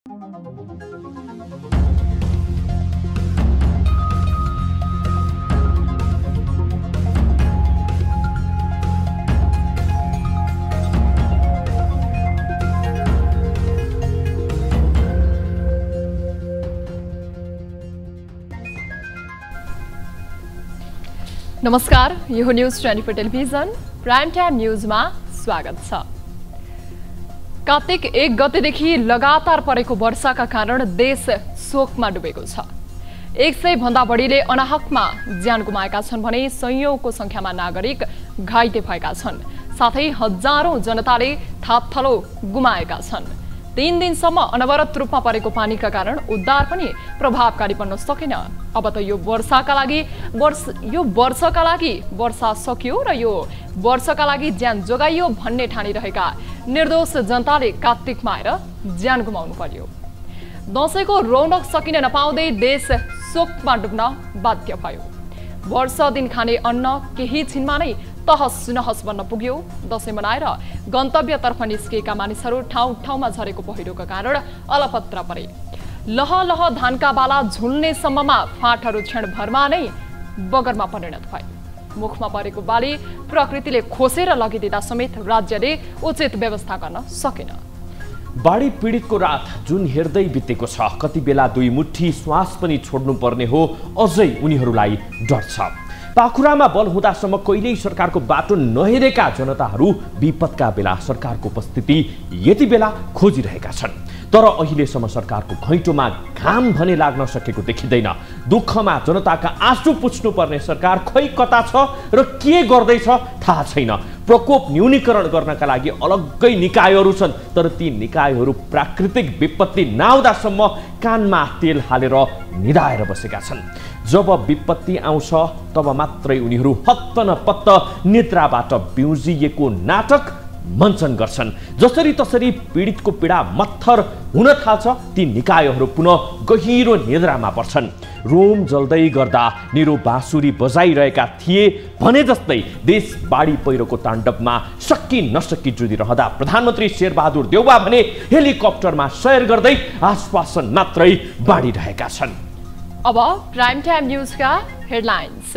नमस्कार, यो news 24 television prime time न्यूजमा स्वागत छ। कार्तिक 1 गतेदेखि लगातार परेको वर्षाका कारण देश शोकमा डुबेको छ। 100 भन्दा बढीले अनाहकमा ज्यान गुमाएका छन् भने सयौंको संख्यामा नागरिक घाइते भएका छन्। साथै हजारौं जनताले थातथलो गुमाएका छन्। 3 दिनसम्म अनवरत रूपमा परेको पानीका कारण उद्धार पनि प्रभावकारी बन्न सकेन। अब त यो वर्षका लागि वर्षा सकियो र यो वर्षका लागि ज्यान जोगाइयो भन्ने ठानिरहेका निर्दोष जनताले कार्तिकमा आएर ज्यान गुमाउनु पर्यो। दशैंको रौनक सकिन नपाउँदै देश शोकमा डुब्न बाध्य भयो। वर्ष दिन खाने अन्न केही छिनमा नै तहस नहस बन्न पुग्यो। दशैं मनाएर गन्तव्यतर्फ निस्किएका मानिसहरू ठाउँ ठाउँमा झरेको पहिरोका कारण अलपत्र परे। लह लह धानका बाला झुल्ने सम्ममा फाँटहरू क्षणभरमा नै बगरमा परिणत भए। मुखमा परेको बाली प्रकृतिले खोसेर लगिदिँदा समेत राज्यले उचित व्यवस्था गर्न सकेन। बाढी पीडितको रात जुन हेर्दै बितेको छ, कति बेला 2 मुट्ठी श्वास पनि छोड्नु पर्ने हो, अझै उनीहरूलाई डर छ। पाखुरामा बल हुँदासम्म कहिल्यै सरकारको बाटो नहेरेका जनताहरू विपदका बेला सरकारको उपस्थिति यति बेला खोजिरहेका छन्। तर अहिलेसम्म सरकारको घैँटोमा घाम भने लाग्न सकेको देखिँदैन। दुःखमा जनताका आँसु पुछ्नु पर्ने सरकार खै कता छ र के गर्दैछ थाहा छैन। प्रकोप न्यूनीकरण गर्नका लागि अलग्गै निकायहरू छन्, तर ती निकायहरू प्राकृतिक विपत्ति नआउँदासम्म कानमा तेल हालेर निदाएर बसेका छन्। जब विपत्ति आउँछ तब मात्रै उनीहरू हत्त नपत्त निद्राबाट बिउजिएको नाटक मञ्चन गर्छन्। जसरी तसरी पीडितको पीडा मत्थर हुन थाल्छ, ती निकायहरू पुनः गहिरो निद्रामा पर्छन्। रोम जल्दै गर्दा निरो बाँसुरी बजाइरहेका थिए भने जस्तै देश बाढी पहिरोको ताण्डवमा सकि नसकी जुधिरहँदा प्रधानमन्त्री शेरबहादुर देउवा भने हेलिकप्टरमा सयर गर्दै आश्वासन मात्रै बाँडिरहेका छन्। अब प्राइम टाइम न्यूजका हेडलाइन्स।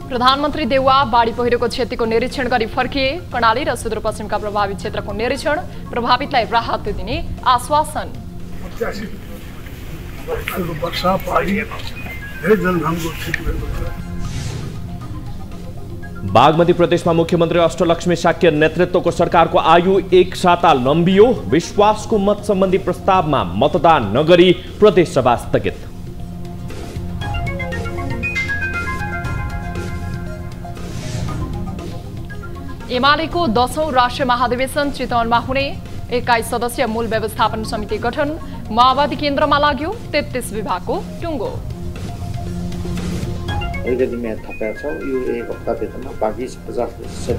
प्रधानमन्त्री देउवा बाढी पहिरोको क्षतिको निरीक्षण गरी फर्किए। कर्णाली र सुदूरपश्चिमका प्रभावित क्षेत्रको निरीक्षण, प्रभावितलाई राहत दिने आश्वासन। बागमती प्रदेशमा मुख्यमन्त्री अष्टलक्ष्मी साक्य नेतृत्वको सरकारको आयु 1 साता लम्बियो। विश्वासको मत सम्बन्धी प्रस्तावमा मतदान नगरी प्रदेशसभा स्थगित। एमालेको 10औं राष्ट्रिय महाधिवेशन चितवनमा हुने। 21 सदस्यीय मूल व्यवस्थापन समिति गठन। माओवादी केन्द्रमा लाग्यो 33 विभागको टुङ्गो। अलिकति म्याद थपेका छौँ, यो 1 हप्ताभित्रमा बाँकी 50%।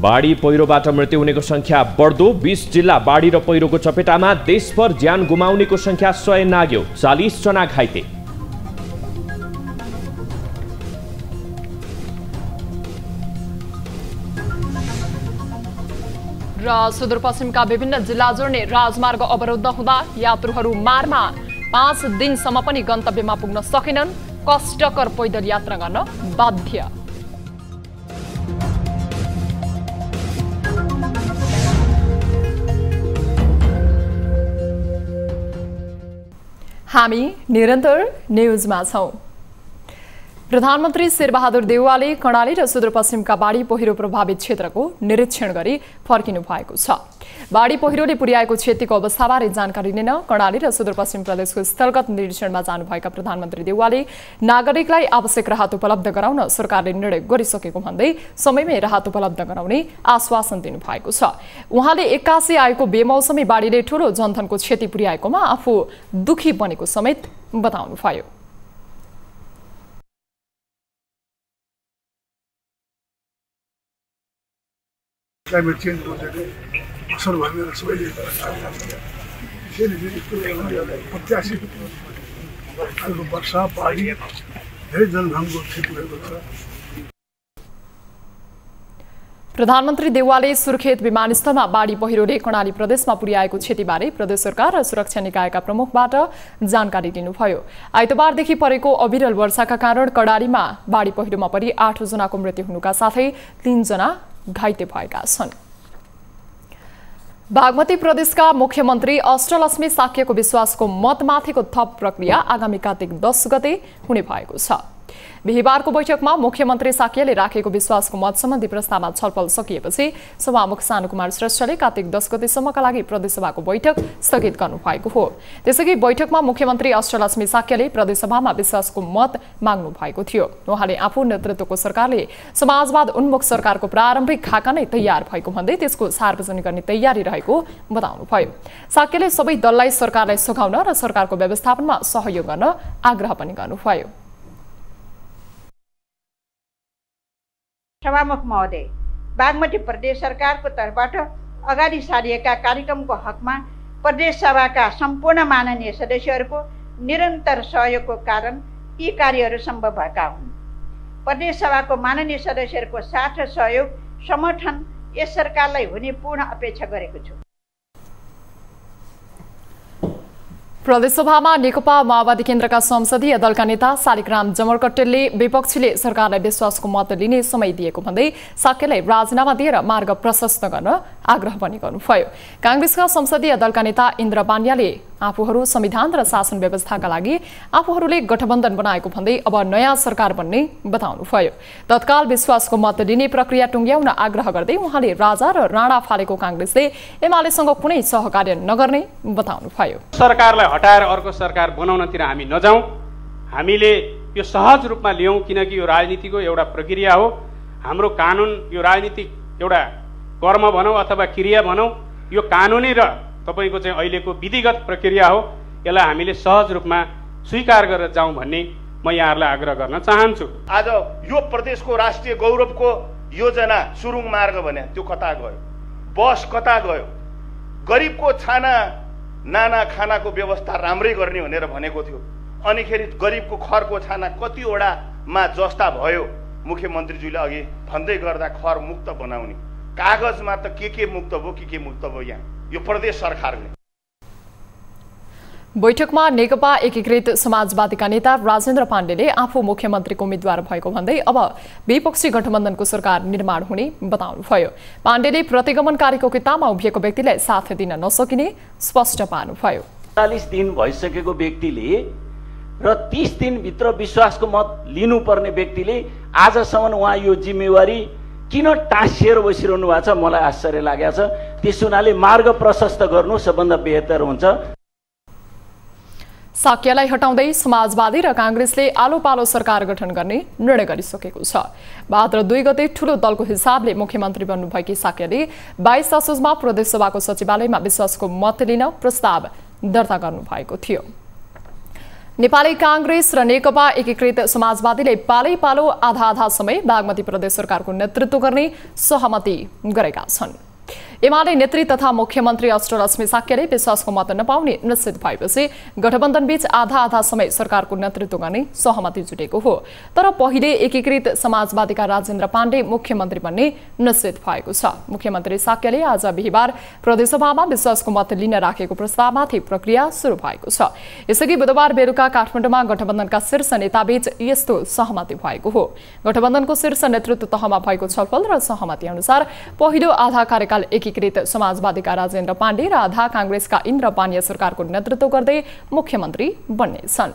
बाढी पहिरोबाट मृत्यु हुनेको संख्या बढ्दो। 20 जिल्ला बाढी र पहिरोको चपेटामा। देशभर ज्यान गुमाउनेको संख्या 100 नाग्यो। 40 जना घाइते। र सुदूरपश्चिमका विभिन्न जिल्ला जोड्ने राजमार्ग अवरुद्ध हुँदा यात्रुहरू मारमा 5 दिनसम्म पनि गन्तव्यमा पुग्न सकेनन्। कष्टकर पैदल यात्रा गर्न बाध्य। हामी निरन्तर न्यूजमा छौं। प्रधानमन्त्री शेरबहादुर देउवाले कर्णाली र सुदूरपश्चिमका बाढी पहिरो प्रभावित क्षेत्रको निरीक्षण गरी फर्किनु भएको छ। बाढी पहिरोले पुर्याएको क्षतिको अवस्थाबारे जानकारी लिन कर्णाली र सुदूरपश्चिम प्रदेशको स्थलगत निरीक्षणमा जानुभएका प्रधानमन्त्री देउवाले नागरिकलाई आवश्यक राहत उपलब्ध गराउन सरकारले निर्णय गरिसकेको भन्दै समयमै राहत उपलब्ध गराउने आश्वासन दिनुभएको छ। उहाँले 81 आएको बेमौसमी बाढीले ठूलो जनधनको क्षति पुर्याएकोमा आफू दुखी बनेको समेत बताउनुभयो। क्लाइमेट चेन्ज गर्दै असर भएर सबैले प्रत्याशित खालको वर्षा बाढी धेरै जनधनको क्षति भएको छ। प्रधानमन्त्री देउवाले सुर्खेत विमानस्थलमा बाढी पहिरोले कर्णाली प्रदेशमा पुर्याएको क्षतिबारे प्रदेश सरकार र सुरक्षा निकायका प्रमुखबाट जानकारी लिनुभयो। आइतबारदेखि परेको अविरल वर्षाका कारण कर्णालीमा बाढी पहिरोमा परि 8 जनाको मृत्यु हुनुका साथै 3 जना घाइते भएका छन्। बागमती प्रदेशका मुख्यमन्त्री अष्टलक्ष्मी साक्यको विश्वासको मतमाथिको थप प्रक्रिया आगामी कार्तिक 10 गते हुने भएको छ। बिहिबारको बैठकमा मुख्यमन्त्री साक्यले राखेको विश्वासको मत सम्बन्धी प्रस्तावमा छलफल सकिएपछि सभामुख सानुकुमार श्रेष्ठले कार्तिक 10 गतेसम्मका लागि प्रदेशसभाको बैठक स्थगित गर्नुभएको हो। त्यसैगरी बैठकमा मुख्यमन्त्री अष्टलक्ष्मी साक्यले प्रदेशसभामा विश्वासको मत माग्नु भएको थियो। उहाँले आफू नेतृत्वको सरकारले समाजवाद उन्मुख सरकारको प्रारम्भिक खाका नै तयार भएको भन्दै त्यसको सार्वजनिक गर्ने तयारी रहेको बताउनुभयो। साक्यले सबै दललाई सरकारलाई सुघाउन र सरकारको व्यवस्थापनमा सहयोग गर्न आग्रह पनि गर्नुभयो। सभामुख महोदय, बागमती प्रदेश सरकारको तर्फबाट अगाडि सारिएका कार्यक्रमको हकमा प्रदेश सभाका सम्पूर्ण माननीय सदस्यहरूको निरन्तर सहयोगको कारण यी कार्यहरू सम्भव भएका हुन्। प्रदेश सभाको माननीय सदस्यहरूको साथ र सहयोग समर्थन यस सरकारलाई हुने पूर्ण अपेक्षा गरेको छु। प्रदेशसभामा नेकपा माओवादी केन्द्रका संसदीय दलका नेता शालिग्राम जमरकट्टेलले विपक्षीले सरकारलाई विश्वासको मत लिने समय दिएको भन्दै साक्यलाई राजीनामा दिएर मार्ग प्रशस्त गर्न आग्रह पनि गर्नुभयो। कांग्रेसका संसदीय दलका नेता इन्द्र पाण्ड्याले आफूहरू संविधान र शासन व्यवस्थाका लागि आफूहरूले गठबन्धन बनाएको भन्दै अब नयाँ सरकार बन्ने बताउनुभयो। तत्काल विश्वासको मत लिने प्रक्रिया टुङ्ग्याउन आग्रह गर्दै उहाँले राजा र राणा फालेको कांग्रेसले एमालेसँग कुनै सहकार्य नगर्ने बताउनुभयो। सरकारलाई हटाएर अर्को सरकार बनाउनतिर हामी नजाउँ, हामीले यो सहज रूपमा लियौँ, किनकि यो राजनीतिको एउटा प्रक्रिया हो। हाम्रो कानुन यो राजनीतिक एउटा कर्म भनौँ अथवा क्रिया भनौँ, यो कानुनी र तपाईको चाहिँ अहिलेको विधिगत प्रक्रिया हो। यसलाई हामीले सहज रूपमा स्वीकार गरेर जाउँ भन्ने म यहाँहरूलाई आग्रह गर्न चाहन्छु। आज यो प्रदेशको राष्ट्रिय गौरवको योजना सुरुङ मार्ग भने त्यो कता गयो, बस कता गयो, गरिबको छाना नाना खानाको व्यवस्था राम्रै गर्ने भनेर भनेको थियो, अनिखेरि गरिबको खरको छाना कतिवटामा जस्ता भयो। मुख्यमन्त्रीज्यूले अघि भन्दै गर्दा खर मुक्त बनाउने, कागजमा त के मुक्त भयो के मुक्त भयो। यहाँ यो प्रदेश सरकारले। बैठकमा नेकपा एकीकृत समाजवादीका नेता राजेन्द्र पाण्डेले आफू मुख्यमन्त्रीको उम्मेद्वार भएको भन्दै अब विपक्षी गठबन्धनको सरकार निर्माण हुने बताउनुभयो। पाण्डेले प्रतिगमनकारीको किताबमा उभिएको व्यक्तिलाई साथ दिन नसकिने स्पष्ट पार्नुभयो। 40 दिन भइसकेको व्यक्तिले र 30 दिनभित्र विश्वासको मत लिनुपर्ने व्यक्तिले आजसम्म उहाँ यो जिम्मेवारी किन टाँसिएर बसिरहनु भएको छ, मलाई आश्चर्य लागेको छ। त्यस हुनाले मार्ग प्रशस्त गर्नु सबभन्दा बेहतर हुन्छ। साक्यलाई हटाउँदै समाजवादी र कांग्रेसले आलो पालो सरकार गठन गर्ने निर्णय गरिसकेको छ। भाद्र 2 गते ठूलो दलको हिसाबले मुख्यमन्त्री बन्नुभएकी साक्यले 22 असोजमा प्रदेशसभाको सचिवालयमा विश्वासको मत लिन प्रस्ताव दर्ता गर्नुभएको थियो। नेपाली कांग्रेस र नेकपा एकीकृत समाजवादीले पालै पालो आधा समय बागमती प्रदेश सरकारको नेतृत्व गर्ने सहमति गरेका छन्। एमाले नेत्री तथा मुख्यमन्त्री अष्टलक्ष्मी साक्यले विश्वासको मत नपाउने निश्चित भएपछि गठबन्धनबीच आधा समय सरकारको नेतृत्व गर्ने सहमति जुटेको हो। तर पहिले एकीकृत समाजवादीका राजेन्द्र पाण्डे मुख्यमन्त्री बन्ने निश्चित भएको छ। मुख्यमन्त्री साक्यले आज बिहिबार प्रदेशसभामा विश्वासको मत लिन राखेको प्रस्तावमाथि प्रक्रिया सुरु भएको छ। यसअघि बुधबार बेलुका काठमाडौँमा गठबन्धनका शीर्ष नेताबीच यस्तो सहमति भएको हो। गठबन्धनको शीर्ष नेतृत्व तहमा भएको छलफल र सहमति अनुसार पहिलो आधा कार्यकाल एकीकृत समाजवादीका राजेन्द्र पाण्डे र आधा कांग्रेसका इन्द्र पाण्ड्या सरकारको नेतृत्व गर्दै मुख्यमन्त्री बन्नेछन्।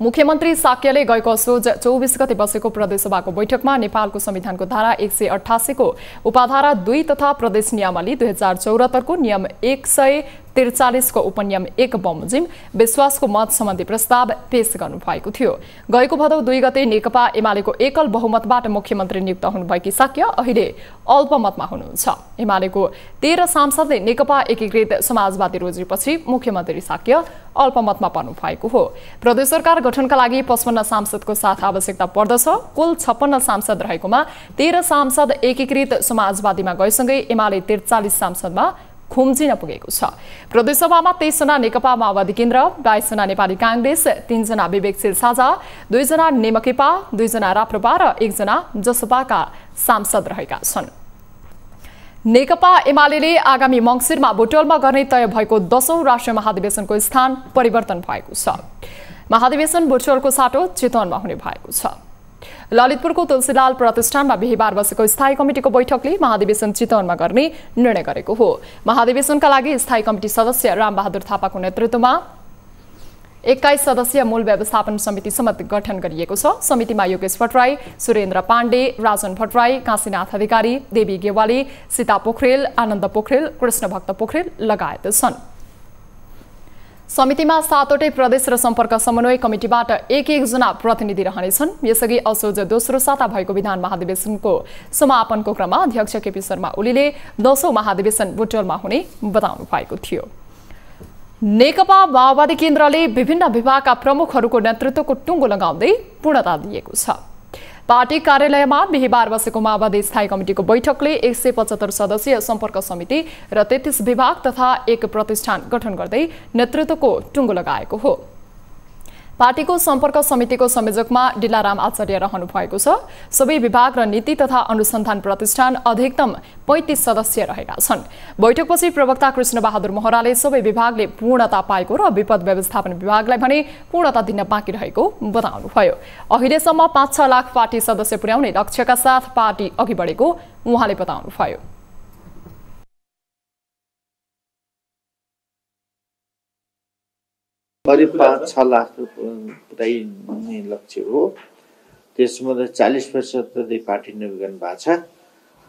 मुख्यमन्त्री साक्यले गएको असोज 24 गते बसेको प्रदेशसभाको बैठकमा नेपालको संविधानको धारा 188 को उपाधारा 2 तथा प्रदेश नियमावली 2074 को नियम 143 को उपनियम 1 बमोजिम विश्वासको मत सम्बन्धी प्रस्ताव पेश गर्नुभएको थियो। गएको भदौ 2 गते नेकपा एमालेको एकल बहुमतबाट मुख्यमन्त्री नियुक्त हुनुभएकी साक्य अहिले अल्पमतमा हुनुहुन्छ। एमालेको 13 सांसदले नेकपा एकीकृत समाजवादी रोजेपछि मुख्यमन्त्री साक्य अल्पमतमा पर्नु भएको हो। प्रदेश सरकार गठनका लागि 55 सांसदको साथ आवश्यकता पर्दछ। कुल 56 सांसद रहेकोमा 13 सांसद एकीकृत समाजवादीमा गएसँगै एमाले 43 सांसदमा खुम्चिन पुगेको छ। प्रदेशसभामा 23 जना नेकपा माओवादी केन्द्र, 22 जना नेपाली कांग्रेस, 3 जना विवेकशील साझा, 2 जना नेमकेपा, 2 जना राप्रपा र 1 जना जसपाका सांसद रहेका छन्। नेकपा एमाले आगामी मङ्सिरमा बुटवलमा गर्ने तय भएको 10औं राष्ट्रिय महाधिवेशनको स्थान परिवर्तन भएको छ। महाधिवेशन बुटवलको साटो चितवनमा हुने भएको छ। ललितपुरको तुलसीलाल प्रतिष्ठानमा बिहीबार बसेको स्थायी कमिटिको बैठकले महाधिवेशन चितवनमा गर्ने निर्णय गरेको हो। महाधिवेशनका लागि स्थायी कमिटी सदस्य रामबहादुर थापाको नेतृत्वमा 21 सदस्यीय मूल व्यवस्थापन समिति समेत गठन गरिएको छ। समितिमा योगेश भट्टराई, सुरेन्द्र पाण्डे, राजन भट्टराई, काशीनाथ अधिकारी, देवी गेवाली, सीता पोखरेल, आनन्द पोखरेल, कृष्णभक्त पोखरेल लगायत छन्। समितिमा 7वटै प्रदेश र सम्पर्क समन्वय कमिटीबाट 1-1 जना प्रतिनिधि रहनेछन्। यसअघि असोज दोस्रो साता भएको विधान महाधिवेशनको समापनको क्रममा अध्यक्ष केपी शर्मा ओलीले 10औं महाधिवेशन बुटवलमा हुने बताउनु भएको थियो। नेकपा माओवादी केन्द्रले विभिन्न विभागका प्रमुखहरूको नेतृत्वको टुङ्गो लगाउँदै पूर्णता दिएको छ। पार्टी कार्यालयमा बिहीबार बसेको माओवादी स्थायी कमिटिको बैठकले 175 सदस्यीय सम्पर्क समिति र 33 विभाग तथा 1 प्रतिष्ठान गठन गर्दै नेतृत्वको टुङ्गो लगाएको हो। पार्टीको सम्पर्क समितिको संयोजकमा डिलाराम आचार्य रहनु भएको छ। सबै विभाग र नीति तथा अनुसन्धान प्रतिष्ठान अधिकतम 35 सदस्य रहेका छन्। बैठकपछि प्रवक्ता कृष्णबहादुर महराले सबै विभागले पूर्णता पाएको र विपद व्यवस्थापन विभागलाई भने पूर्णता दिन बाँकी रहेको बताउनुभयो। अहिलेसम्म 5-6 लाख पार्टी सदस्य पुर्याउने लक्ष्यका साथ पार्टी अघि बढेको उहाँले बताउनुभयो। करिब 5-6 लाख पुर्याइने लक्ष्य हो। त्यसमध्ये 40% जति पार्टी नवीकरण भएको छ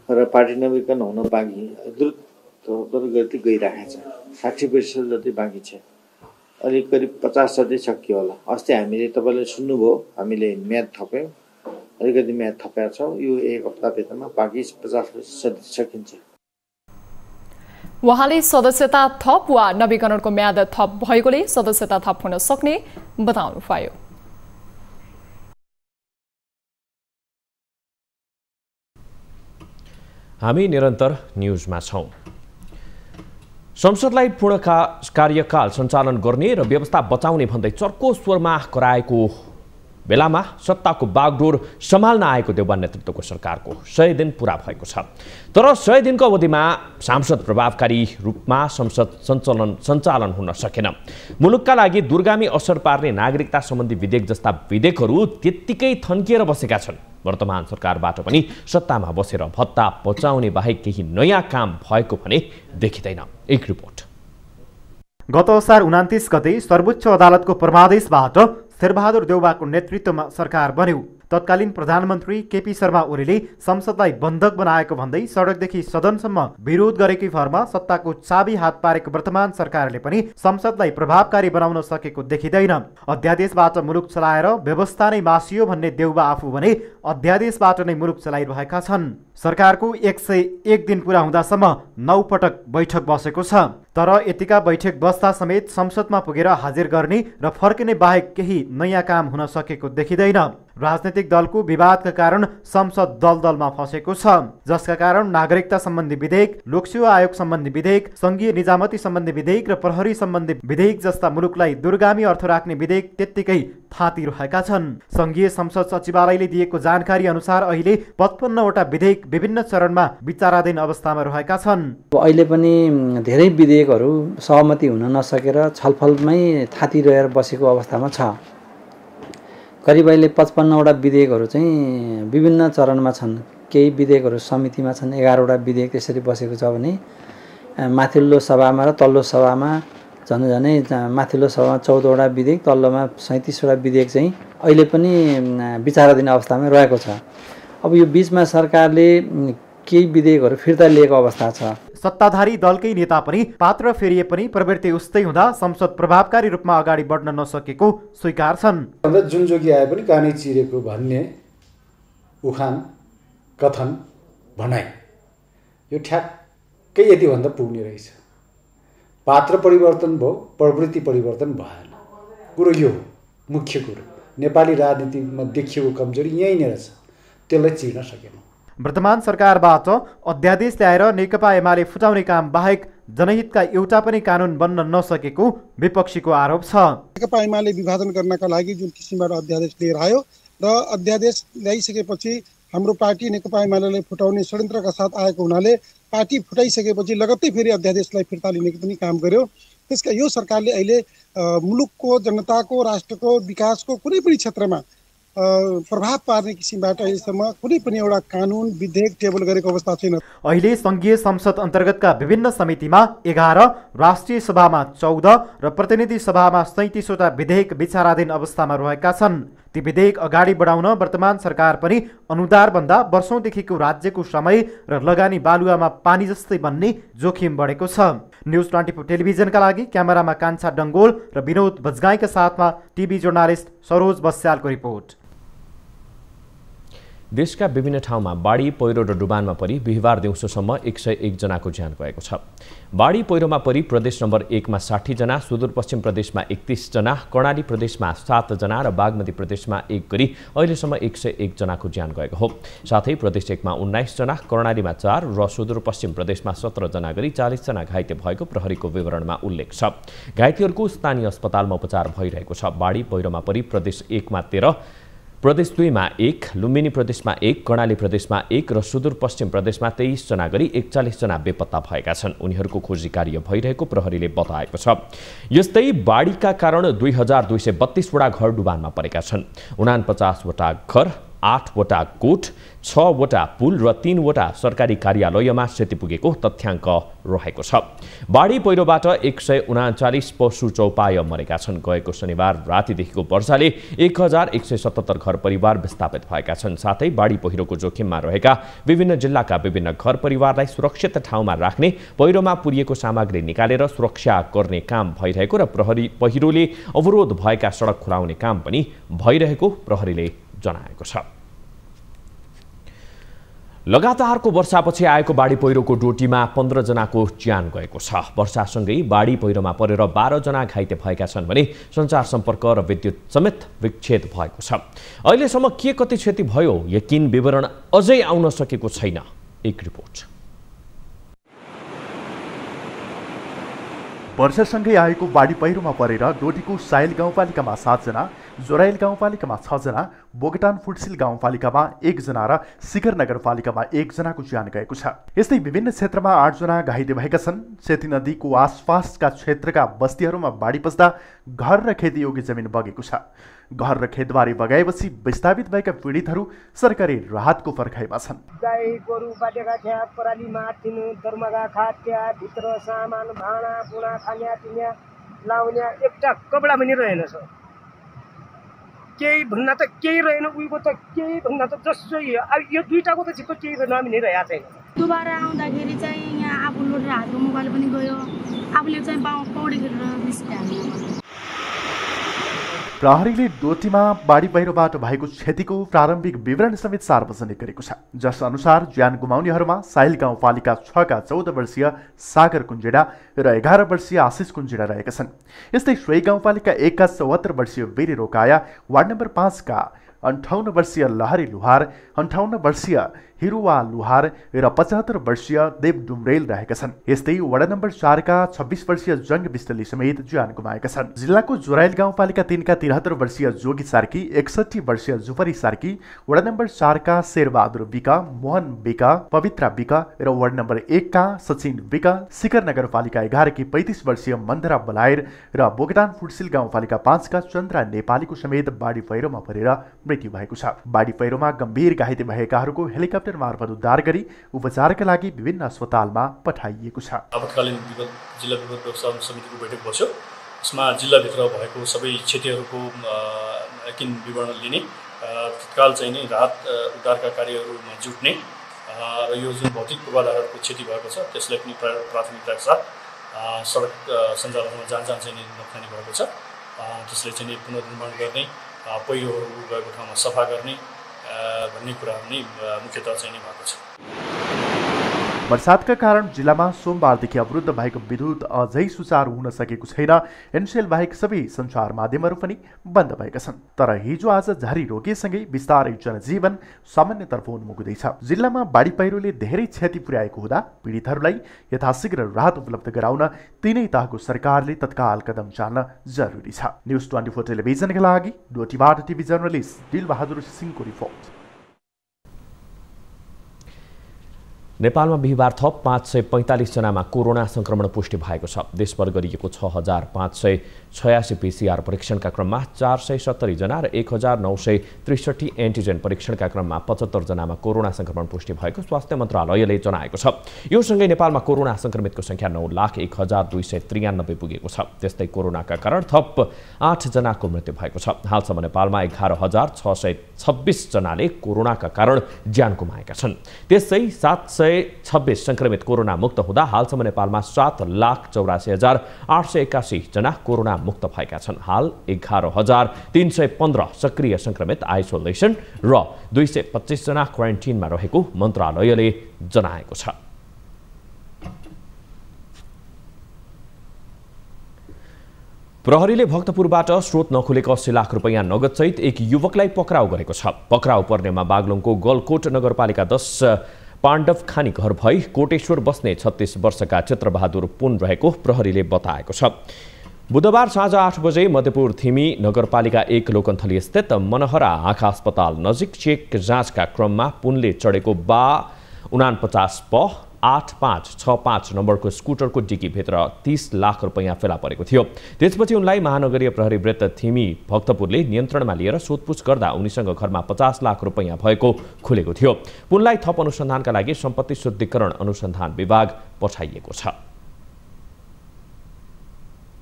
र पार्टी नवीकरण हुन बाँकी द्रुत गति गइरहेको छ। 60% जति बाँकी छ। अनि करिब 50 जति सकियो होला। अस्ति हामीले तपाईले सुन्नुभयो, हामीले म्याद थप्यौं, अलिकति म्याद थपेका छौँ। यो 1 हप्ताभित्रमा बाँकी 50% सकिन्छ। उहाँले सदस्यता थप वा नवीकरणको म्याद थप भएकोले सदस्यता थप हुन सक्ने बताउनुभयो। हामी निरन्तर न्यूजमा छौं। संसदलाई पूर्ण कार्यकाल सञ्चालन गर्ने र व्यवस्था बचाउने भन्दै चर्को स्वरमा कराएको बेलामा सत्ताको बागडोर सम्हाल्न आएको देउबा नेतृत्वको सरकारको 100 दिन पूरा भएको छ। तर 100 दिनको अवधिमा सांसद प्रभावकारी रूपमा संसद सञ्चालन हुन सकेन। मुलुकका लागि दुर्गामी असर पार्ने नागरिकता सम्बन्धी विधेयक जस्ता विधेयकहरू त्यत्तिकै थन्किएर बसेका छन्। वर्तमान सरकारबाट पनि सत्तामा बसेर भत्ता पचाउने बाहेक केही नयाँ काम भएको भने देखिँदैन। एक रिपोर्ट। गत असार 29 गते सर्वोच्च अदालतको परमादेशबाट शेरबहादुर देउबाको नेतृत्वमा सरकार बन्यो। तत्कालीन प्रधानमन्त्री केपी शर्मा ओलीले संसदलाई बन्धक बनाएको भन्दै सडकदेखि सदनसम्म विरोध गरेकै भरमा सत्ताको चाबी हात पारेको वर्तमान सरकारले पनि संसदलाई प्रभावकारी बनाउन सकेको देखिँदैन। अध्यादेशबाट मुलुक चलाएर व्यवस्था नै मासियो भन्ने देउबा आफू भने अध्यादेशबाट नै मुलुक चलाइरहेका छन्। सरकारको 101 दिन पूरा हुँदासम्म 9 पटक बैठक बसेको छ। तर यतिका बैठक बस्दा समेत संसदमा पुगेर हाजिर गर्ने र फर्किने बाहेक केही नयाँ काम हुन सकेको देखिँदैन। राजनीतिक दलको विवादका कारण संसद दलदलमा फसेको छ, जसका कारण नागरिकता सम्बन्धी विधेयक, लोकसेवा आयोग सम्बन्धी विधेयक, संघीय निजामती सम्बन्धी विधेयक र प्रहरी सम्बन्धी विधेयक जस्ता मुलुकलाई दूरगामी अर्थ राख्ने विधेयक त्यत्तिकै थातिरहेका छन्। संघीय संसद सचिवालयले दिएको जानकारी अनुसार अहिले 55 वटा विधेयक विभिन्न चरणमा विचाराधीन अवस्थामा रहेका छन्। अहिले पनि धेरै विधेयकहरू सहमति हुन नसकेर छलफलमै थातिरहेर बसेको अवस्थामा छ। करिब अहिले 55 वटा विधेयकहरू चाहिँ विभिन्न चरणमा छन्। केही विधेयकहरू समितिमा छन्, 11 वटा विधेयक त्यसरी बसेको छ भने माथिल्लो सभामा र तल्लो सभामा झनै माथिल्लो सभामा 14 वटा विधेयक, तल्लोमा 37 वटा विधेयक चाहिँ अहिले पनि विचाराधीन अवस्थामा रहेको छ। अब यो बीचमा सरकारले केही विधेयकहरू फिर्ता लिएको अवस्था छ। सत्ताधारी दलकै नेता पनि पात्र फेरिए पनि प्रवृत्ति उस्तै हुँदा संसद प्रभावकारी रूपमा अगाडि बढ्न नसकेको स्वीकार छन्। जुन जोगी आए पनि कानै चिरेको भन्ने उखान, कथन, भनाइ यो ठ्याक्कै यति भन्दा पुग्ने रहेछ। पात्र परिवर्तन भयो, प्रवृत्ति परिवर्तन भएन। कुरो यो मुख्य कुरो नेपाली राजनीतिमा देखिएको कमजोरी यहीँनिर छ, त्यसलाई चिर्न सकेन। वर्तमान सरकारबाट अध्यादेश ल्याएर नेकपा एमाले फुटाउने काम बाहेक जनहितका एउटा पनि कानुन बन्न नसकेको विपक्षीको आरोप छ। नेकपा एमाले विभाजन गर्नका लागि जुन किसिमबाट अध्यादेश लिएर आयो र अध्यादेश ल्याइसकेपछि हाम्रो पार्टी नेकपा एमालेलाई फुटाउने षड्यन्त्रका साथ आएको हुनाले पार्टी फुटाइसकेपछि लगत्तै फेरि अध्यादेशलाई फिर्ता लिने पनि काम गर्यो। त्यसका यो सरकारले अहिले मुलुकको जनताको राष्ट्रको विकासको कुनै पनि क्षेत्रमा प्रभाव पार्ने किसिमबाट अहिलेसम्म कुनै पनि एउटा कानुन विधेयक टेबल गरेको अवस्था छैन। अहिले संघीय संसद अन्तर्गतका विभिन्न समितिमा 11, राष्ट्रिय सभामा 14 र प्रतिनिधि सभामा 37वटा विधेयक विचाराधीन अवस्थामा रहेका छन्। ती विधेयक अगाडि बढाउन वर्तमान सरकार पनि अनुदारभन्दा वर्षौंदेखिको राज्यको समय र लगानी बालुवामा पानी जस्तै बन्ने जोखिम बढेको छ। न्युज 24 टेलिभिजनका लागि क्यामेरामा कान्छा डङ्गोल र विनोद बजगाईका साथमा टिभी जर्नालिस्ट सरोज बस्यालको रिपोर्ट। देशका विभिन्न ठाउँमा बाढी पहिरो र डुबानमा परि बिहिबार दिउँसोसम्म 101 जनाको ज्यान गएको छ। बाढी पहिरोमा परि प्रदेश नम्बर 1 मा 60 जना, सुदूरपश्चिम प्रदेशमा 31 जना, कर्णाली प्रदेशमा 7 जना र बागमती प्रदेशमा 1 गरी अहिलेसम्म 101 जनाको ज्यान गएको हो। साथै प्रदेश 1 मा 19 जना, कर्णालीमा 4 र सुदूरपश्चिम प्रदेशमा 17 जना गरी 40 जना घाइते भएको प्रहरीको विवरणमा उल्लेख छ। घाइतेहरूको स्थानीय अस्पतालमा उपचार भइरहेको छ। बाढी पहिरोमा परि प्रदेश 1 मा 13, प्रदेश 2 मा 1, लुम्बिनी प्रदेशमा 1, कर्णाली प्रदेशमा 1 र सुदूरपश्चिम प्रदेशमा 23 जना गरी 41 जना बेपत्ता भएका छन्। उनीहरूको खोजी कार्य भइरहेको प्रहरीले बताएको छ। यस्तै बाढीका कारण 2232 वटा घर डुबानमा परेका छन्। 49 वटा घर, 8 वटा कोट, 6 वटा पुल र 3 वटा सरकारी कार्यालयमा क्षति पुगेको तथ्याङ्क रहेको छ। बाढी पहिरोबाट 139 पशु चौपाय मरेका छन्। गएको शनिबार रातिदेखिको वर्षाले 1177 घर परिवार विस्थापित भएका छन्। साथै बाढी पहिरोको जोखिममा रहेका विभिन्न जिल्लाका विभिन्न घर परिवारलाई सुरक्षित ठाउँमा राख्ने, पहिरोमा पुरिएको सामग्री निकालेर सुरक्षा गर्ने काम भइरहेको र पहिरोले अवरोध भएका सडक खुलाउने काम पनि भइरहेको प्रहरीले जनाएको छ। लगातारको वर्षापछि आएको बाढी पहिरोको डोटीमा 15 जनाको ज्यान गएको छ। वर्षासँगै बाढी पहिरोमा परेर 12 जना घाइते भएका छन् भने सञ्चार सम्पर्क र विद्युत समेत विच्छेद भएको छ। अहिलेसम्म के कति क्षति भयो यकिन विवरण अझै आउन सकेको छैन। एक रिपोर्ट। वर्षासँगै आएको बाढी पहिरोमा परेर डोटीको सायल गाउँपालिकामा 7 जना, जोराइल गाउँपालिकामा 6 जना, बोगटान फुटसिल गाउँपालिकामा 1 जना र शिखर नगरपालिकामा 1 जनाको ज्यान गएको छ। यस्तै विभिन्न क्षेत्रमा 8 जना घाइते भएका छन्। सेती नदीको आसपासका क्षेत्रका बस्तीहरूमा बाढी पस्दा घर र खेतीयोग्य जमिन बगेको छ। घर र खेतबारी बगाएपछि विस्थापित भएका पीडितहरू सरकारी राहतको पर्खाइमा छन्। गाई गोरु बाटेका थिया, पराली माथिनु दर्मगा खात्या, भित्र सामान भाँडा बुना खान्या पिन्या लाउन्या एउटा कपडा पनि रहेन छ। केही भन्न त केही रहेन, उहीको त केही भन्न त जसै अब यो दुईटाको त छिटो केही नमिनी रहेको छैन। दुबारा आउँदाखेरि चाहिँ यहाँ आफू लोटेर हातको मोबाइल पनि गयो, आफूले चाहिँ पौडी खेलेर निस्क्यो। प्रहरीले डोटीमा बाढी पहिरोबाट भएको क्षतिको प्रारम्भिक विवरण समेत सार्वजनिक गरेको छ। जस अनुसार ज्यान गुमाउनेहरूमा साइल गाउँपालिका 6 का 14 वर्षीय सागर कुञ्जेडा र 11 वर्षीय आशिष कुञ्जेडा रहेका छन्। यस्तै सोही गाउँपालिका 1 का 74 वर्षीय वीर रोकाया, वार्ड नम्बर 5 का 58 वर्षीय लहरी लुहार, 58 वर्षीय हिरुवा लुहार र 75 वर्षीय देव डुम्रेल रहेका छन्। यस्तै वडा नम्बर 4 का 26 वर्षीय जंग बिस्तली समेत ज्यान गुमाएका छन्। जिल्लाको जोराइल गाउँपालिका 3 का 73 वर्षीय जोगी सार्की, 61 वर्षीय जुफरी सार्की, वडा नम्बर 4 का शेरबहादुर बिका, मोहन बिका, पवित्रा बिका र वार्ड नम्बर 1 का सचिन बिका, शिखर नगरपालिका 11 की 35 वर्षीय मन्दरा बलायर र बोगटान फुटसिल गाउँपालिका 5 का चन्द्रा नेपालीको समेत बाढी पहिरोमा परेर मृत्यु भएको छ। बाढी पहिरोमा गम्भीर घाइते भएकाहरूको हेलिकप्टर मार्फत उद्धार गरी उपचारका लागि विभिन्न अस्पतालमा पठाइएको छ। आपतकालीन जिल्ला विपद व्यवस्थापन समितिको बैठक बस्यो। यसमा जिल्लाभित्र भएको सबै क्षतिहरूको यकिन विवरण लिने, तत्काल चाहिँ नै राहत उद्धारका कार्यहरूमा जुट्ने र यो जुन भौतिक पूर्वाधारहरूको क्षति भएको छ त्यसलाई पनि प्राथमिकताका साथ सडक सञ्जालमा जहाँ चाहिँ नोक्सानी भएको छ त्यसलाई चाहिँ पुनर्निर्माण गर्ने, पहिरोहरू गएको ठाउँमा सफा गर्ने भन्ने कुराहरू नै मुख्यतः चाहिँ नै भएको छ। बर्सातका कारण जिल्लामा सोमबारदेखि अवरुद्ध भएको विद्युत अझै सुचारू हुन सकेको छैन। एनसेल बाहेक सबै सञ्चार माध्यमहरू पनि बन्द भएका छन्। तर हिजो आज झारी रोकिएसँगै बिस्तारै जनजीवन सामान्यतर्फ उन्मुख हुँदैछ। जिल्लामा बाढी पहिरोले धेरै क्षति पुर्याएको हुँदा पीडितहरूलाई यथाशीघ्र राहत उपलब्ध गराउन तीनै तहको सरकारले तत्काल कदम चाल्न जरुरी छ। न्युज 24 टेलिभिजनका लागि डोटीबाट टिभी जर्नलिस्ट दिलबहादुर सिंहको रिपोर्ट। नेपालमा बिहिबार थप 545 जनामा कोरोना संक्रमण पुष्टि भएको छ। देशभर गरिएको 6586 पीसीआर परीक्षणका क्रममा 470 जना र 1963 एन्टिजेन परीक्षणका क्रममा 75 जनामा कोरोना संक्रमण पुष्टि भएको स्वास्थ्य मन्त्रालयले जनाएको छ। यो सँगै नेपालमा कोरोना संक्रमितको संख्या 9,01,293 पुगेको छ। त्यस्तै कोरोनाका कारण थप 8 जनाको मृत्यु भएको छ। हालसम्म नेपालमा 11,626 जनाले कोरोनाका कारण ज्यान गुमाएका छन्। त्यसै 726 संक्रमित कोरोना मुक्त हुँदा हालसम्म नेपालमा 7,84,881 जना कोरोना मुक्त भएका छन्। हाल 11,315 सक्रिय संक्रमित आइसोलेसन र 225 जना क्वारेन्टिनमा रहेको मन्त्रालयले जनाएको छ। प्रहरीले भक्तपुरबाट स्रोत नखुलेको 80 लाख रुपैयाँ नगदसहित एक युवकलाई पक्राउ गरेको छ। पक्राउ पर्नेमा बागलुङको गलकोट नगरपालिका 10 पाण्डव खानी घर भई कोटेश्वर बस्ने 36 वर्षका चित्रबहादुर पुन रहेको प्रहरीले बताएको छ। बुधबार साँझ 8 बजे मध्यपुर थिमी नगरपालिका 1 लोकन्थली स्थित मनहरा आँखा अस्पताल नजिक चेक जाँचका क्रममा पुनले चढेको 49 प 8565 नम्बरको स्कुटरको डिकीभित्र 30 लाख रुपैयाँ फेला परेको थियो। त्यसपछि उनलाई महानगरीय प्रहरी वृत्त थिमी भक्तपुरले नियन्त्रणमा लिएर सोधपुछ गर्दा उनीसँग घरमा 50 लाख रुपैयाँ भएको खुलेको थियो। पुनलाई थप अनुसन्धानका लागि सम्पत्ति शुद्धिकरण अनुसन्धान विभाग पठाइएको छ।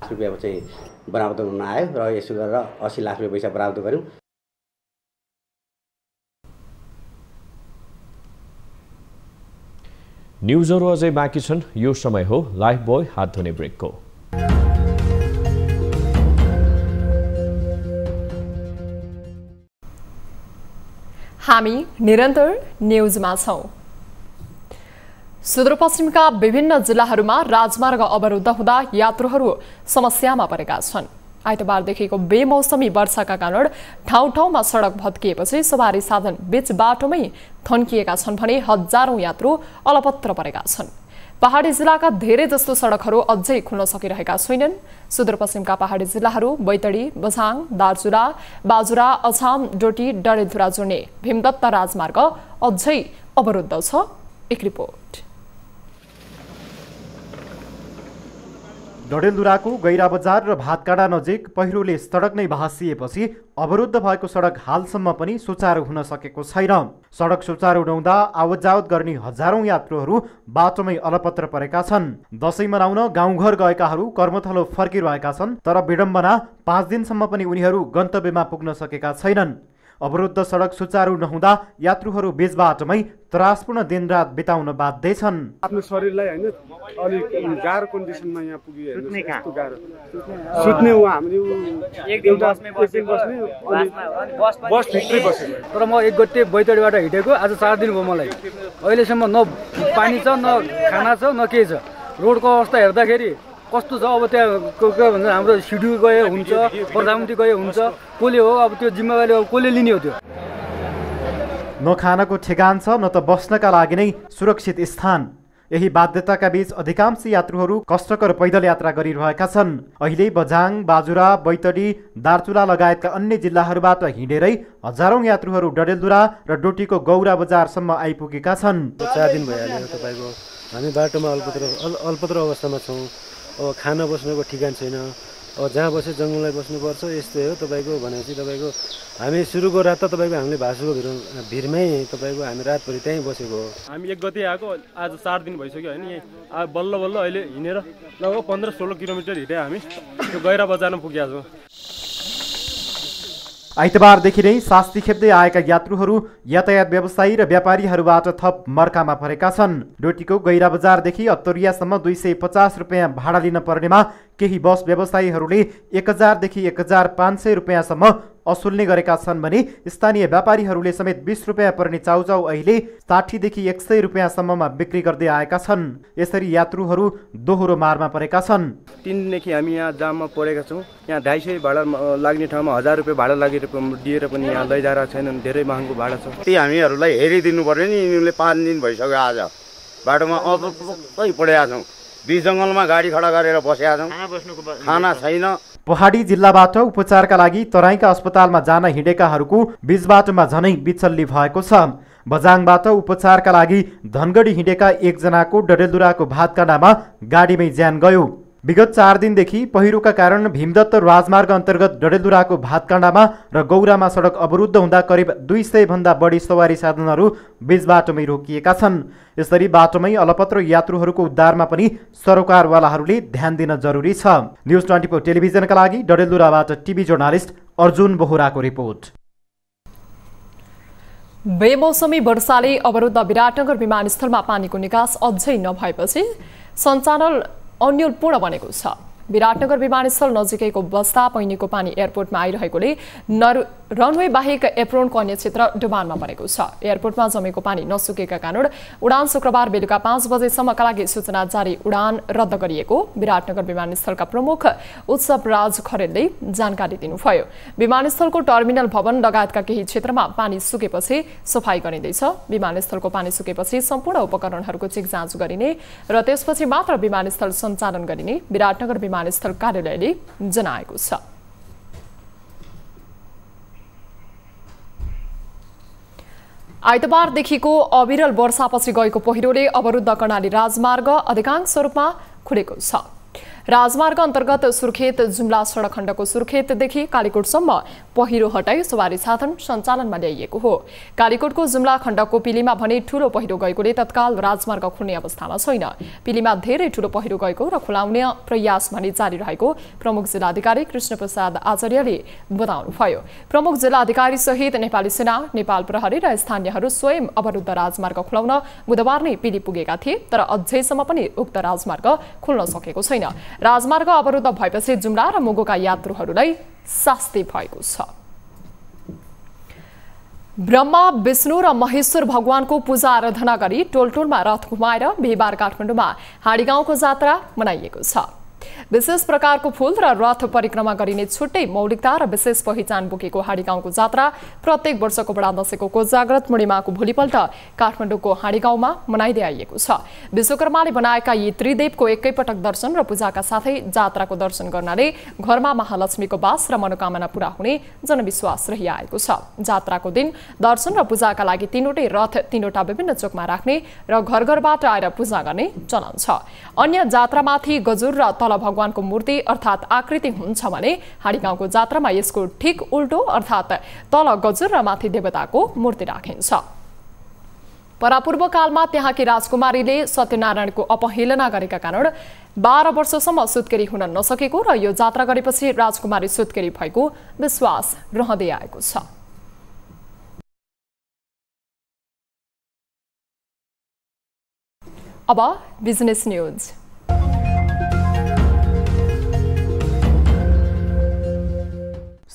रुपैयाँ चाहिँ बरामद हुन आयो र यसो गरेर 80 लाख रुपैयाँ पैसा बरामद गर्यौं। न्युजहरू अझै बाँकी छन्। यो समय हो लाइफ बोय हात धुने ब्रेकको। हामी निरन्तर न्युजमा छौं। सुदूरपश्चिमका विभिन्न जिल्लाहरूमा राजमार्ग अवरुद्ध हुँदा यात्रुहरू समस्यामा परेका छन्। आइतबारदेखिको बेमौसमी वर्षाका कारण ठाउँ ठाउँमा सडक भत्किएपछि सवारी साधन बीच बाटोमै थन्किएका छन् भने हजारौं यात्रु अलपत्र परेका छन्। पहाडी जिल्लाका धेरै जस्तो सडकहरू अझै खुल्न सकिरहेका छैनन्। सुदूरपश्चिमका पहाडी जिल्लाहरू बैतडी, बझाङ, दार्चुला, बाजुरा, अछाम, डोटी, डडेलधुरा जोड्ने भीमदत्त राजमार्ग अझै अवरुद्ध छ। एक रिपोर्ट। डडेलधुराको गैरा बजार र भातकाडा नजिक पहिरोले सडक नै भाँसिएपछि अवरुद्ध भएको सडक हालसम्म पनि सुचारू हुन सकेको छैन। सडक सुचारू नहुँदा आवत जावत गर्ने हजारौं यात्रुहरू बाटोमै अलपत्र परेका छन्। दशैं मनाउन गाउँघर गएकाहरू कर्मथलो फर्किरहेका छन्, तर विडम्बना 5 दिनसम्म पनि उनीहरू गन्तव्यमा पुग्न सकेका छैनन्। अवरुद्ध सडक सुचारू नहुँदा यात्रुहरू बीच बाटोमै त्रासपूर्ण दिनरात बिताउन बाध्य छन्। आफ्नो शरीरलाई हैन अलि गाह्रो कन्डिसनमा यहाँ पुग्यो हेर्नुस् कस्तो गाह्रो सुत्ने उ हामीले एउटा बस भित्रै बसेको। तर म एक गते बैतडीबाट हिँडेको आज 4 दिन भयो मलाई। अहिलेसम्म न पानी छ, न खाना छ, न केही छ। रोडको अवस्था हेर्दाखेरि कस्तो छ, अब त्यहाँ के भन्छ हाम्रो सिड्युल गए हुन्छ, प्रधानमन्त्री गए हुन्छ, कसले हो अब त्यो जिम्मेवारी अब कसले लिने हो? त्यो न खानको ठेगान छ, न त बस्नका लागि नै सुरक्षित स्थान। यही बाध्यताका बीच अधिकांश यात्रुहरू कष्टकर पैदल यात्रा गरिरहेका छन्। अहिले बझाङ, बाजुरा, बैतडी, दार्चुला लगायतका अन्य जिल्लाहरूबाट हिँडेरै हजारौं यात्रुहरू डडेलधुरा र डोटीको गौरा बजारसम्म आइपुगेका छन्। 4 दिन भइहाल्यो तपाईको हामी बाटोमा अल्पत्र अवस्थामा छौँ। अब खाना बस्नको ठिकान छैन। अब जहाँ बसे जङ्गललाई बस्नुपर्छ। यस्तै हो तपाईँको भनेपछि तपाईँको हामी सुरुको रात त तपाईँको हामीले भासुको भिरमै तपाईँको हामी रातभरि त्यहीँ बसेको हो। हामी 1 गते आएको आज 4 दिन भइसक्यो होइन। यहाँ बल्ल बल्ल अहिले हिँडेर लगभग 15-16 किलोमिटर हिँडे हामी त्यो गैरा बजारमा पुगेका छौँ। आइतबारदेखि नै शास्ति खेप्दै आएका यात्रुहरू यातायात व्यवसायी र व्यापारीहरूबाट थप मर्कामा परेका छन्। डोटीको गैरा बजारदेखि अत्तरियासम्म 250 रुपैयाँ भाडा लिन पर्नेमा केही बस व्यवसायीहरूले 1000 देखि 1500 रुपियाँसम्म असुल्ने गरेका छन् भने स्थानीय व्यापारीहरूले समेत 20 रुपियाँ पर्ने चाउचाउ अहिले 60 देखि 100 रुपियाँसम्ममा बिक्री गर्दै आएका छन्। यसरी यात्रुहरू दोहोरो मारमा परेका छन्। 3 दिनदेखि हामी यहाँ जाममा परेका छौँ। यहाँ 250 भाडा लाग्ने ठाउँमा 1000 रुपियाँ भाडा दिएर पनि यहाँ लैजाएर छैनन्। धेरै महँगो भाडा छ। ती हामीहरूलाई हेरिदिनु पर्यो नि। यिनीहरूले 5 दिन भइसक्यो आज बाटोमा अतै पडेका छौँ। बिच जङ्गलमा गाडी खडा गरेर बसेका छौँ। खाना छैन। पहाडी जिल्लाबाट उपचारका लागि तराईका अस्पतालमा जान हिँडेकाहरूको बीचबाटोमा झनै बिचल्ली भएको छ। बझाङबाट उपचारका लागि धनगढी हिँडेका एकजनाको डडेलधुराको भातकाँडामा गाडीमै ज्यान गयो। विगत 4 दिनदेखि पहिरोका कारण भीमदत्त राजमार्ग अन्तर्गत डडेलधुराको भातकाँडामा र गौरामा सडक अवरुद्ध हुँदा करिब 200 भन्दा बढी सवारी साधनहरू बीच बाटोमै रोकिएका छन्। यसरी बाटोमै अलपत्र यात्रुहरूको उद्धारमा पनि सरोकारवालाहरूले ध्यान दिन जरुरी छ। न्युज 24 टेलिभिजनका लागि डडेलधुराबाट टिभी जर्नालिस्ट अर्जुन बोहराको रिपोर्ट। बेमौसमी वर्षाले अवरुद्ध विराटनगर विमानस्थलमा पानीको निकास अझै नभएपछि सञ्चालन अन्यलपूर्ण बनेको छ। विराटनगर विमानस्थल नजिकैको बस्दा पहिनेको पानी एयरपोर्टमा आइरहेकोले रनवे बाहेक एप्रोनको अन्य क्षेत्र डुबानमा परेको छ। एयरपोर्टमा जमेको पानी नसुकेका कारण उडान शुक्रबार बेलुका 5 बजेसम्मका लागि सूचना जारी उडान रद्द गरिएको विराटनगर विमानस्थलका प्रमुख उत्सव राज खरेलले जानकारी दिनुभयो। विमानस्थलको टर्मिनल भवन लगायतका केही क्षेत्रमा पानी सुकेपछि सफाई गरिँदैछ। विमानस्थलको पानी सुकेपछि सम्पूर्ण उपकरणहरूको चेक जाँच गरिने र त्यसपछि मात्र विमानस्थल सञ्चालन गरिने विराटनगर विमानस्थल कार्यालयले जनाएको छ। आइतबारदेखिको अविरल वर्षापछि गएको पहिरोले अवरुद्ध कर्णाली राजमार्ग अधिकांश रूपमा खुलेको छ। राजमार्ग अन्तर्गत सुर्खेत जुम्ला सडक खण्डको सुर्खेतदेखि कालीकोटसम्म पहिरो हटाई सवारी साधन सञ्चालनमा ल्याइएको हो। कालीकोटको जुम्ला खण्डको पिलीमा भने ठूलो पहिरो गएकोले तत्काल राजमार्ग खुल्ने अवस्थामा छैन। पिलीमा धेरै ठूलो पहिरो गएको र खुलाउने प्रयास भने जारी रहेको प्रमुख जिल्लाधिकारी कृष्णप्रसाद आचार्यले बताउनुभयो। प्रमुख जिल्लाधिकारी सहित नेपाली सेना, नेपाल प्रहरी र स्थानीयहरू स्वयं अवरुद्ध राजमार्ग खुलाउन बुधबार नै पिली पुगेका थिए, तर अझैसम्म पनि उक्त राजमार्ग खुल्न सकेको छैन। राजमार्ग अवरुद्ध भएपछि जुम्ला र मुगुका यात्रुहरूलाई शास्ति भएको छ। ब्रह्मा, विष्णु र महेश्वर भगवानको पूजा आराधना गरी टोलटोलमा रथ घुमाएर बिहिबार काठमाडौँमा हाँडीगाउँको जात्रा मनाइएको छ। विशेष प्रकारको फूल र रथ परिक्रमा गरिने छुट्टै मौलिकता र विशेष पहिचान बोकेको हाँडीगाउँको जात्रा प्रत्येक वर्षको बडा दशैंको कोजाग्रत पूर्णिमाको भोलिपल्ट काठमाडौँको हाँडीगाउँमा मनाइदै आइएको छ। विश्वकर्माले बनाएका यी त्रिदेवको एकैपटक दर्शन र पूजाका साथै जात्राको दर्शन गर्नाले घरमा महालक्ष्मीको वास र मनोकामना पूरा हुने जनविश्वास रहिआएको छ। जात्राको दिन दर्शन र पूजाका लागि 3वटै रथ 3वटा विभिन्न चोकमा राख्ने र घर घरबाट आएर पूजा गर्ने चलन छ। अन्य जात्रामाथि गजुर र तल भगवानको मूर्ति अर्थात् आकृति हुन्छ भने हाँडीगाउँको जात्रामा यसको ठिक उल्टो अर्थात् तल गजुर र माथि देवताको मूर्ति राखिन्छ। परापूर्व कालमा त्यहाँकी राजकुमारीले सत्यनारायणको अपहेलना गरेका कारण 12 वर्षसम्म सुत्केरी हुन नसकेको र यो जात्रा गरेपछि राजकुमारी सुत्केरी भएको विश्वास रहँदै आएको छ। अब बिजनेस न्यूज।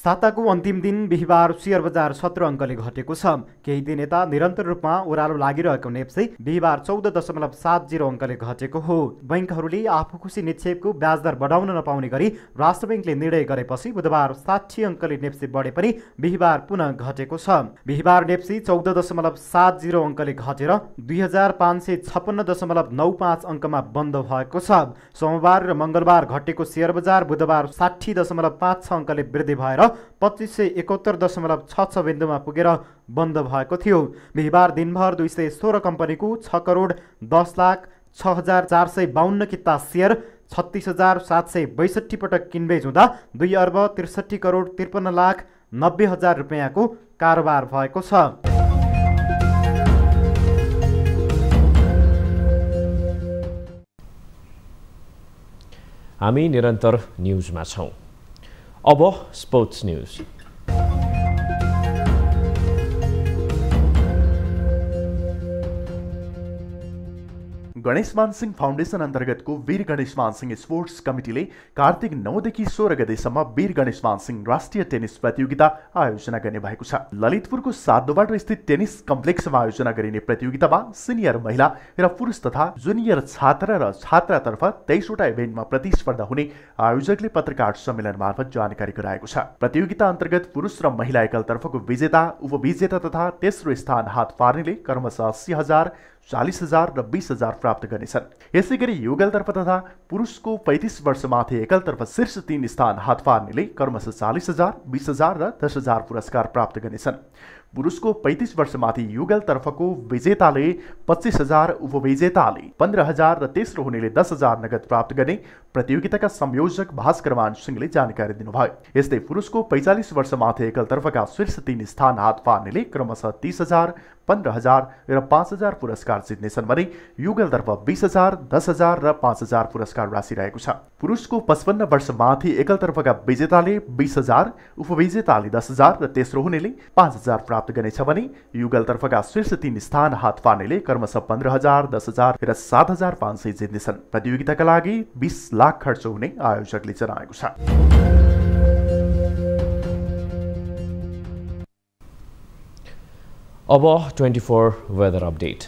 साताको अन्तिम दिन बिहिबार शेयर बजार 17 अङ्कले घटेको छ। केही दिन यता निरन्तर रूपमा ओह्रालो लागिरहेको नेप्से बिहिबार 14.70 अङ्कले घटेको हो। बैंकहरूले आफू खुसी निक्षेपको ब्याज दर बढाउन नपाउने गरी राष्ट्र बैंकले निर्णय गरेपछि बुधबार 60 अङ्कले नेप्से बढे पनि बिहिबार पुनः घटेको छ। बिहिबार नेप्से 14.70 अङ्कले घटेर 2556.95 अङ्कमा बन्द भएको छ। सोमबार र मङ्गलबार घटेको शेयर बजार बुधबार 60.56 अङ्कले वृद्धि भएर 2571.66 बिन्दुमा पुगेर बन्द भएको थियो। बिहिबार दिनभर 216 कम्पनीको 6,10,06,452 किता शेयर 36,762 पटक किनबेच हुँदा 2,63,53,90,000 रुपियाँको कारोबार भएको छ। हामी निरन्तर न्युजमा छौं। अब sports news. Ganeshman Singh foundation अन्तर्गतको वीर गणेशमान सिंह स्पोर्ट्स कमिटीले कार्तिक 9 देखि 16 गतेसम्म वीर गणेशमान सिंह राष्ट्रिय टेनिस प्रतियोगिता आयोजना गर्ने भएको छ। ललितपुरको 7 दोबाटो स्थित टेनिस कम्प्लेक्समा आयोजना गरिने प्रतियोगितामा सिनियर महिला र पुरुष तथा जुनियर छात्र र छात्रातर्फ 23 वटा इभेन्टमा प्रतिस्पर्धा हुने आयोजकले पत्रकार सम्मेलन मार्फत जानकारी गराएको छ। प्रतियोगिता अन्तर्गत पुरुष र महिला एकलतर्फको विजेता, उपविजेता तथा तेस्रो स्थान हात पार्नेले क्रमशः 80,000, 40,000 र 20,000 प्राप्त गर्नेछन्। यसैगरी युगलतर्फ तथा पुरुषको 35 वर्षमाथि एकलतर्फ शीर्ष 3 स्थान हात पार्नेले क्रमशः 40,000, 20,000 र 10,000 पुरस्कार प्राप्त गर्नेछन्। पुरुषको 35 वर्षमाथि युगलतर्फको विजेताले 25,000, उपविजेताले 15,000 र तेस्रो हुनेले 10,000 नगद प्राप्त गर्ने प्रतियोगिताका संयोजक भास्करमान सिंहले जानकारी दिनुभयो। यस्तै पुरुषको 45 वर्षमाथि एकलतर्फका शीर्ष 3 स्थान हात पार्नेले क्रमशः 30,000, 15,000 र 5,000 पुरस्कार जित्नेछन् भने युगलतर्फ 20,000, 10,000 र 5,000 पुरस्कार राशि रहेको छ। पुरुषको 55 वर्षमाथि एकलतर्फका विजेताले 20,000, उपविजेताले 10,000 र तेस्रो हुनेले 5,000 प्राप्त गर्नेछ भने युगलतर्फका शीर्ष 3 स्थान हात पार्नेले क्रमशः 15,000, 10,000 र 7,500 जित्नेछन्। प्रतियोगिताका लागि 20 लाख खर्च हुने आयोजकले जनाएको छ। अब 24 वेदर अपडेट।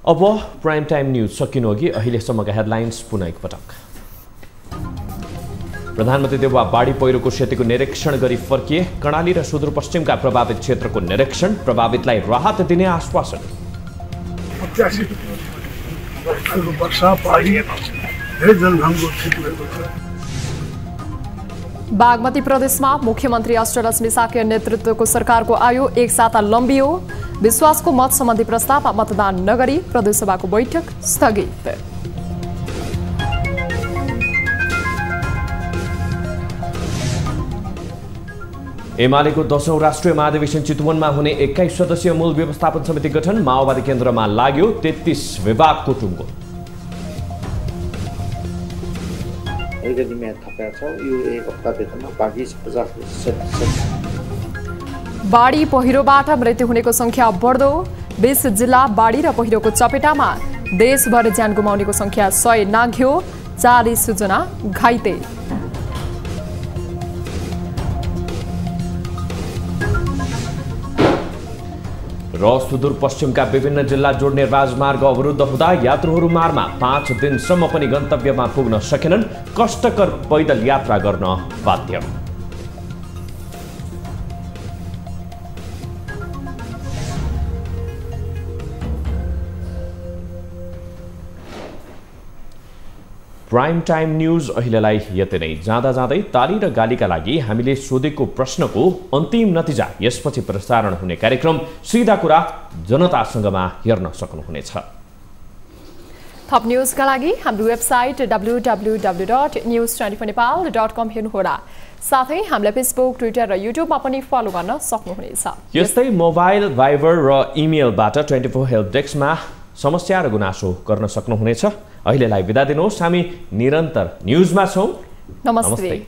अब प्राइम टाइम न्यूज सकिनु अघि अहिलेसम्मका हेडलाइन्स पुनः एकपटक। प्रधानमन्त्री देउवा बाढी पहिरोको क्षतिको निरीक्षण गरी फर्किए। कर्णाली र सुदूरपश्चिमका प्रभावित क्षेत्रको निरीक्षण, प्रभावितलाई राहत दिने आश्वासन। बागमती प्रदेशमा मुख्यमन्त्री अष्टलक्ष्मी साक्य नेतृत्वको सरकारको आयु 1 साता लम्बियो। विश्वासको मत सम्बन्धी प्रस्तावमा मतदान नगरी प्रदेशसभाको बैठक स्थगित। एमालेको 10औं राष्ट्रिय महाधिवेशन चितवनमा हुने 21 सदस्यीय मूल व्यवस्थापन समिति गठन, माओवादी केन्द्रमा लाग्यो 33 विभागको टुङ्गो। अलिकति म्याद थपेको छ, यो 1 हप्ताभित्रमा बाँकी 50%। बाढी पहिरोबाट मृत्यु हुनेको संख्या बढ्दो। 20 जिल्ला बाढी र पहिरोको चपेटामा। देशभर ज्यान गुमाउनेको संख्या 100 नाघ्यो। 40 जना घाइते। र सुदूरपश्चिमका विभिन्न जिल्ला जोड्ने राजमार्ग अवरुद्ध हुँदा यात्रुहरू मारमा 5 दिनसम्म पनि गन्तव्यमा पुग्न सकेनन्। कष्टकर पैदल यात्रा गर्न बाध्य। प्राइम टाइम न्यूज अहिलेलाई यति नै। जाँदा जाँदै ताली र गालीका लागि हामीले सोधेको प्रश्नको अन्तिम नतिजा यसपछि प्रसारण हुने कार्यक्रम सीधा कुरा जनतासँगमा हेर्न सक्नुहुनेछ। थप न्यूजका लागि हाम्रो वेबसाइट www.news24nepal.com हेर्नुहोला। साथै हामीलाई फेसबुक, ट्विटर र युट्युबमा पनि फलो गर्न सक्नुहुनेछ। यस्तै मोबाइल, भाइबर र इमेलबाट 24 हेल्प डेस्कमा समस्या र गुनासो गर्न सक्नुहुनेछ। अहिलेलाई बिदा दिनुहोस्। हामी निरन्तर न्यूजमा छौं। नमस्ते।